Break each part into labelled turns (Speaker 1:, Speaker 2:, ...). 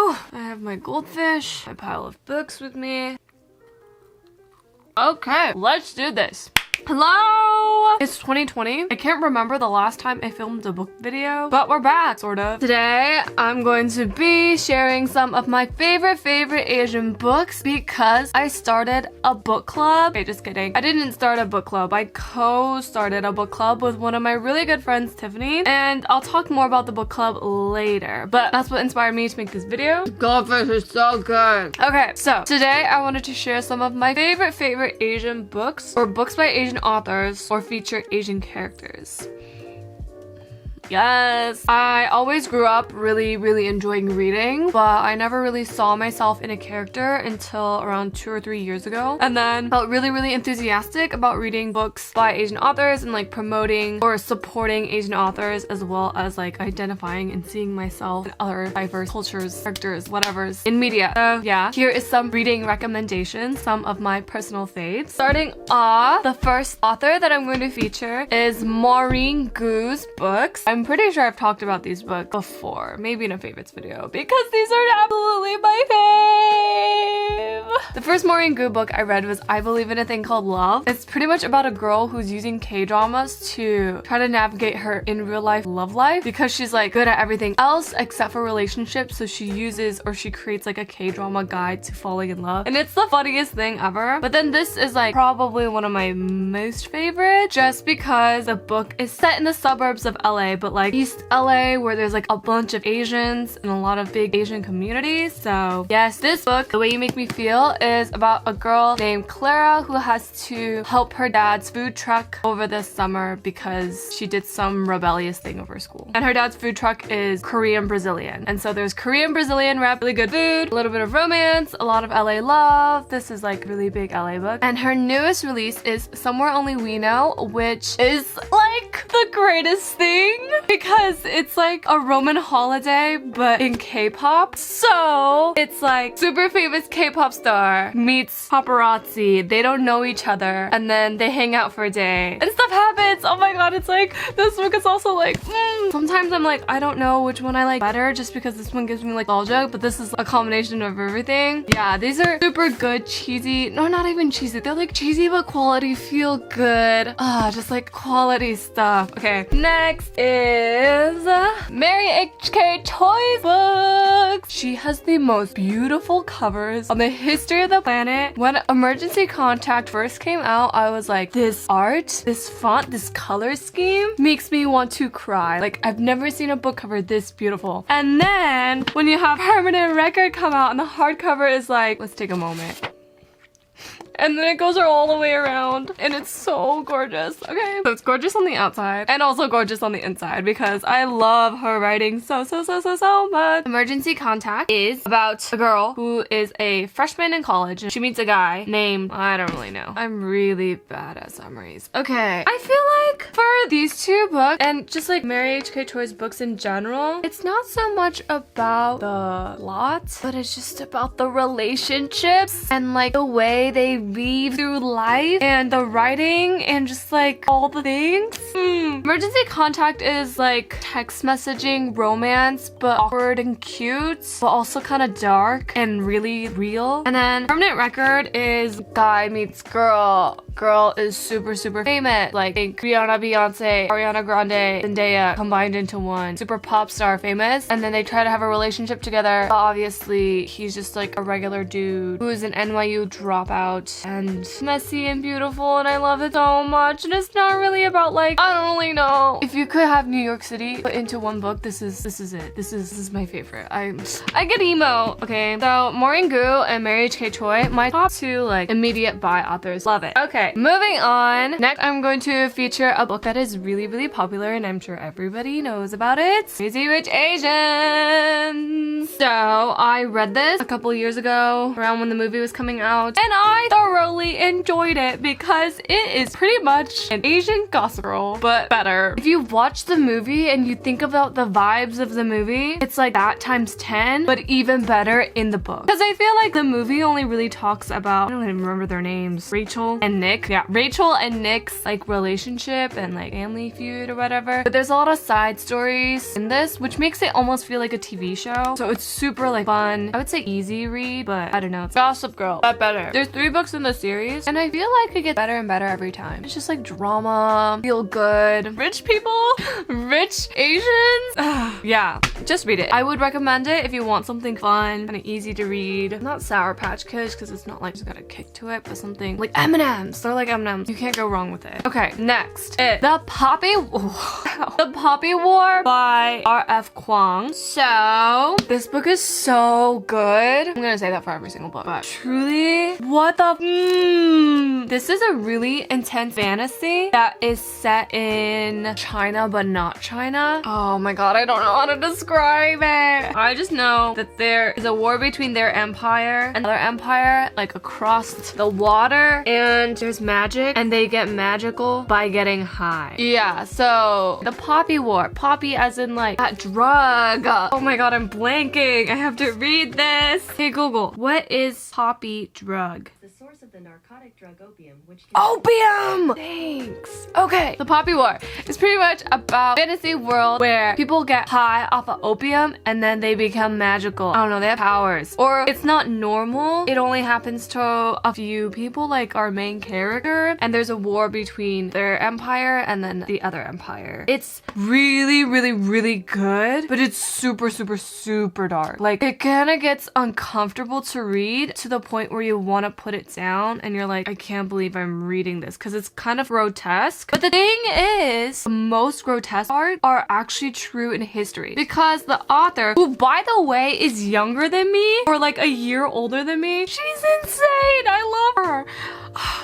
Speaker 1: Oh, I have my goldfish, my pile of books with me. Okay, let's do this. Hello! It's 2020. I can't remember the last time I filmed a book video, but we're back, sort of. Today, I'm going to be sharing some of my favorite Asian books because I started a book club. Okay, just kidding. I didn't start a book club. I co-started a book club with one of my really good friends, Tiffany, and I'll talk more about the book club later, but that's what inspired me to make this video. Goldfish is so good. Okay, so today I wanted to share some of my favorite Asian books, or books by Asian authors, or feature Asian characters. Yes, I always grew up really enjoying reading, but I never really saw myself in a character until around 2 or 3 years ago, and then felt really enthusiastic about reading books by Asian authors and like promoting or supporting Asian authors, as well as like identifying and seeing myself in other diverse cultures, characters, whatever's in media. So yeah, here is some reading recommendations, some of my personal faves. Starting off, the first author that I'm going to feature is Maurene Gu's books. I'm pretty sure I've talked about these books before, maybe in a favorites video, because these are absolutely my fave. The first Maurene Gu book I read was I Believe in a Thing Called Love. It's pretty much about a girl who's using K-dramas to try to navigate her in real life love life, because she's like good at everything else except for relationships, so she uses or she creates like a K-drama guide to falling in love, and it's the funniest thing ever. But then this is like probably one of my most favorite, just because the book is set in the suburbs of LA, but like East LA, where there's like a bunch of Asians and a lot of big Asian communities. So yes, this book, The Way You Make Me Feel, is about a girl named Clara who has to help her dad's food truck over the summer because she did some rebellious thing over school. And her dad's food truck is Korean Brazilian. And so there's Korean Brazilian wrap, really good food, a little bit of romance, a lot of LA love. This is like really big LA book. And her newest release is Somewhere Only We Know, which is like the greatest thing because it's like a Roman holiday but in K-pop. So it's like super famous K-pop star meets paparazzi. They don't know each other and then they hang out for a day and stuff happens. Oh my god, it's like this book is also like sometimes I'm like, I don't know which one I like better just because this one gives me like nostalgia, but this is a combination of everything. Yeah, these are super good, cheesy, no, not even cheesy, they're like cheesy but quality, feel good, just like quality stuff. Okay, next is Mary H.K. Choi's books. She has the most beautiful covers on the history of the planet. When Emergency Contact first came out, I was like, this art, this font, this color scheme makes me want to cry. Like, I've never seen a book cover this beautiful. And then when you have Permanent Record come out and the hardcover is like, let's take a moment. And then it goes all the way around and it's so gorgeous. Okay, so it's gorgeous on the outside and also gorgeous on the inside because I love her writing so much. Emergency Contact is about a girl who is a freshman in college and she meets a guy named, I don't really know. I'm really bad at summaries. Okay, I feel like for these two books and just like Mary H.K. Choi's books in general, it's not so much about the plot, but it's just about the relationships and like the way they weave through life and the writing and just like all the things. Emergency Contact is like text messaging romance, but awkward and cute, but also kind of dark and really real. And then Permanent Record is guy meets girl. Girl is super famous, like think Rihanna, Beyonce, Ariana Grande, Zendaya combined into one. Super pop star famous, and then they try to have a relationship together, but obviously he's just like a regular dude who's an NYU dropout and messy and beautiful, and I love it so much. And it's not really about like, I don't really know. If you could have New York City put into one book, this is it. This is my favorite. I get emo. Okay, so Maurene Gu and Mary H.K. Choi, my top two like immediate buy authors. Love it. Okay. Moving on. Next, I'm going to feature a book that is really popular and I'm sure everybody knows about it. Crazy Rich Asians. So I read this a couple years ago around when the movie was coming out and I thoroughly enjoyed it because it is pretty much an Asian Gossip Girl, but better. If you watch the movie and you think about the vibes of the movie, it's like that times 10, but even better in the book. Because I feel like the movie only really talks about, I don't even remember their names, Rachel and Nick. Yeah, Rachel and Nick's like relationship and like family feud or whatever. But there's a lot of side stories in this, which makes it almost feel like a TV show. So it's super like fun, I would say easy read, but I don't know. Gossip Girl, but better. There's 3 books in the series, and I feel like it gets better and better every time. It's just like drama, feel good, rich people, rich Asians. Yeah, just read it. I would recommend it if you want something fun, kind of easy to read. Not Sour Patch Kids, because it's not like it's got a kick to it, but something like M&M's. They're like M&M's. You can't go wrong with it. Okay, next. The Poppy War by R.F. Kuang. So, this book is so good. I'm gonna say that for every single book, but truly, what the This is a really intense fantasy that is set in China, but not China. Oh my god, I don't know how to describe it. I just know that there is a war between their empire and another empire, like across the water, and there's magic, and they get magical by getting high. Yeah, so the Poppy War. Poppy as in like that drug. Oh my god, I'm blanking. I have to read this. Hey Google, what is poppy drug?
Speaker 2: The source of the narcotic drug opium, which
Speaker 1: Opium! Thanks. Okay, the Poppy War is pretty much about fantasy world where people get high off of opium and then they become magical. I don't know, they have powers. Or it's not normal. It only happens to a few people, like our main character, and there's a war between their empire and then the other empire. It's really, really, really good, but it's super, super, super dark. Like, it kind of gets uncomfortable to read to the point where you want to put it down and you're like, I can't believe I'm reading this because it's kind of grotesque. But the thing is, most grotesque art are actually true in history because the author, who by the way is younger than me or like a year older than me, she's insane. I love her.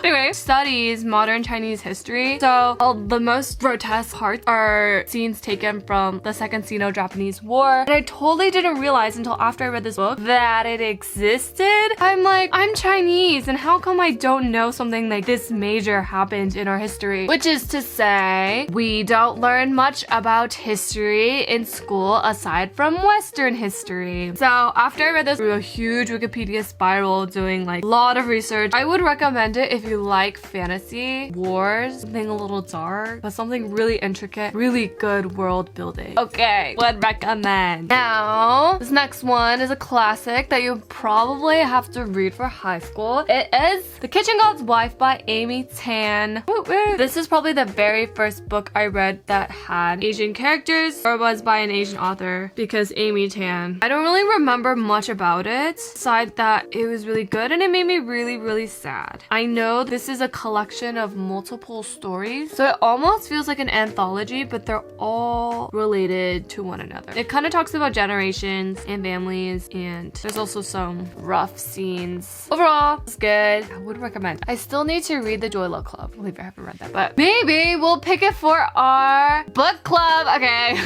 Speaker 1: Anyway, studies modern Chinese history. So the most grotesque parts are scenes taken from the Second Sino-Japanese War. And I totally didn't realize until after I read this book that it existed. I'm like, I'm Chinese, and how come I don't know something like this major happened in our history? Which is to say, we don't learn much about history in school aside from Western history. So after I read this through a huge Wikipedia spiral doing like a lot of research, I would recommend it if you like fantasy, wars, something a little dark, but something really intricate, really good world building. Okay, would recommend. Now, this next one is a classic that you probably have to read for high school. It is The Kitchen God's Wife by Amy Tan. Woo woo. This is probably the very first book I read that had Asian characters or was by an Asian author because Amy Tan. I don't really remember much about it, aside that it was really good and it made me really, really sad. I know this is a collection of multiple stories, so it almost feels like an anthology, but they're all related to one another. It kind of talks about generations and families, and there's also some rough scenes. Overall, it's good. I would recommend. I still need to read The Joy Luck Club. I believe I haven't read that, but maybe we'll pick it for our book club. Okay.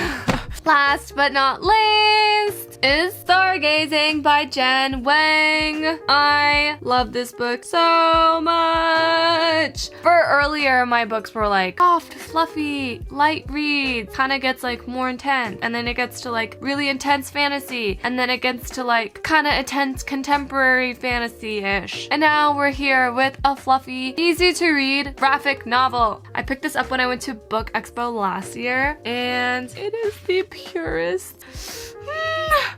Speaker 1: Last but not least is Stargazing by Jen Wang. I love this book so much. For earlier, my books were like soft, fluffy, light reads. Kind of gets like more intense, and then it gets to like really intense fantasy, and then it gets to like kind of intense contemporary fantasy-ish. And now we're here with a fluffy, easy to read graphic novel. I picked this up when I went to Book Expo last year, and it is the purest.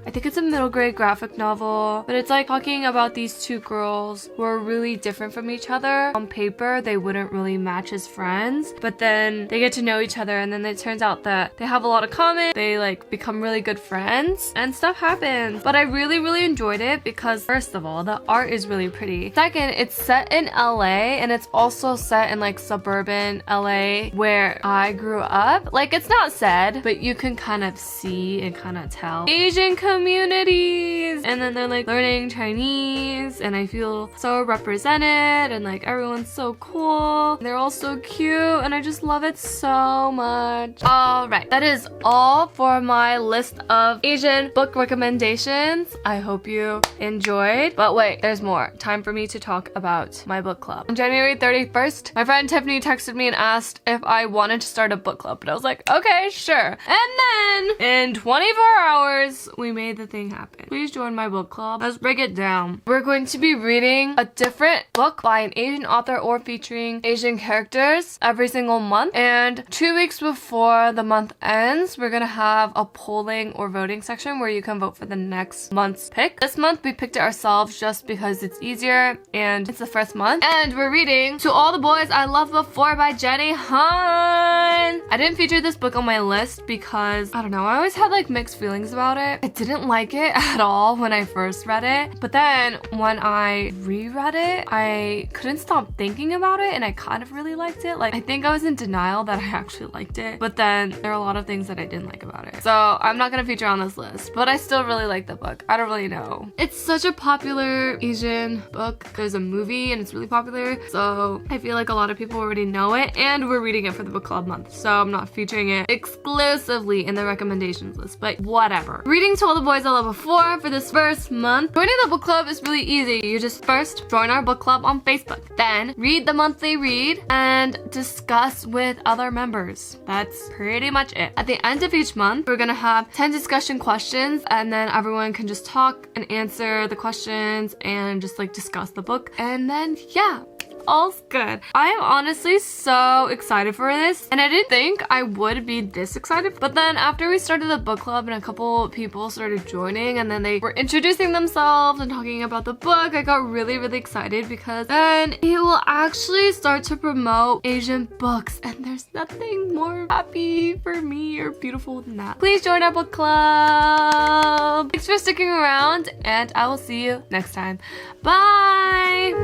Speaker 1: I think it's a middle grade graphic novel, but it's like talking about these two girls who are really different from each other. On paper, they wouldn't really match as friends, but then they get to know each other, and then it turns out that they have a lot of common. They like become really good friends and stuff happens. But I really, really enjoyed it because first of all, the art is really pretty. Second, it's set in LA, and it's also set in like suburban LA where I grew up. Like, it's not said, but you can kind of see and kind of tell Asian communities, and then they're like learning Chinese, and I feel so represented, and like everyone's so cool, they're all so cute, and I just love it so much. All right, that is all for my list of Asian book recommendations. I hope you enjoyed, but wait, there's more. Time for me to talk about my book club. On January 31st, my friend Tiffany texted me and asked if I wanted to start a book club, but I was like, okay, sure. And then in 24 hours, we made the thing happen. Please join my book club? Let's break it down. We're going to be reading a different book by an Asian author or featuring Asian characters every single month. And 2 weeks before the month ends, we're gonna have a polling or voting section where you can vote for the next month's pick. This month we picked it ourselves just because it's easier and it's the first month. And we're reading To All the Boys I Loved Before by Jenny Han. I didn't feature this book on my list because, I don't know, I always had like mixed feelings about it. I didn't like it at all when I first read it, but then when I reread it, I couldn't stop thinking about it and I kind of really liked it. Like, I think I was in denial that I actually liked it, but then there are a lot of things that I didn't like about it. So I'm not gonna feature on this list, but I still really like the book. I don't really know. It's such a popular Asian book. There's a movie and it's really popular, so I feel like a lot of people already know it, and we're reading it for the book club month, so I'm not featuring it exclusively in the recommendations list, but whatever. Reading To All the Boys I Loved Before for this first month. Joining the book club is really easy. You just first join our book club on Facebook, then read the monthly read and discuss with other members. That's pretty much it. At the end of each month, we're gonna have 10 discussion questions, and then everyone can just talk and answer the questions and just like discuss the book, and then yeah, all's good. I am honestly so excited for this, and I didn't think I would be this excited, but then after we started the book club and a couple people started joining and then they were introducing themselves and talking about the book, I got really excited because then it will actually start to promote Asian books, and there's nothing more happy for me or beautiful than that. Please join our book club. Thanks for sticking around, and I will see you next time. Bye!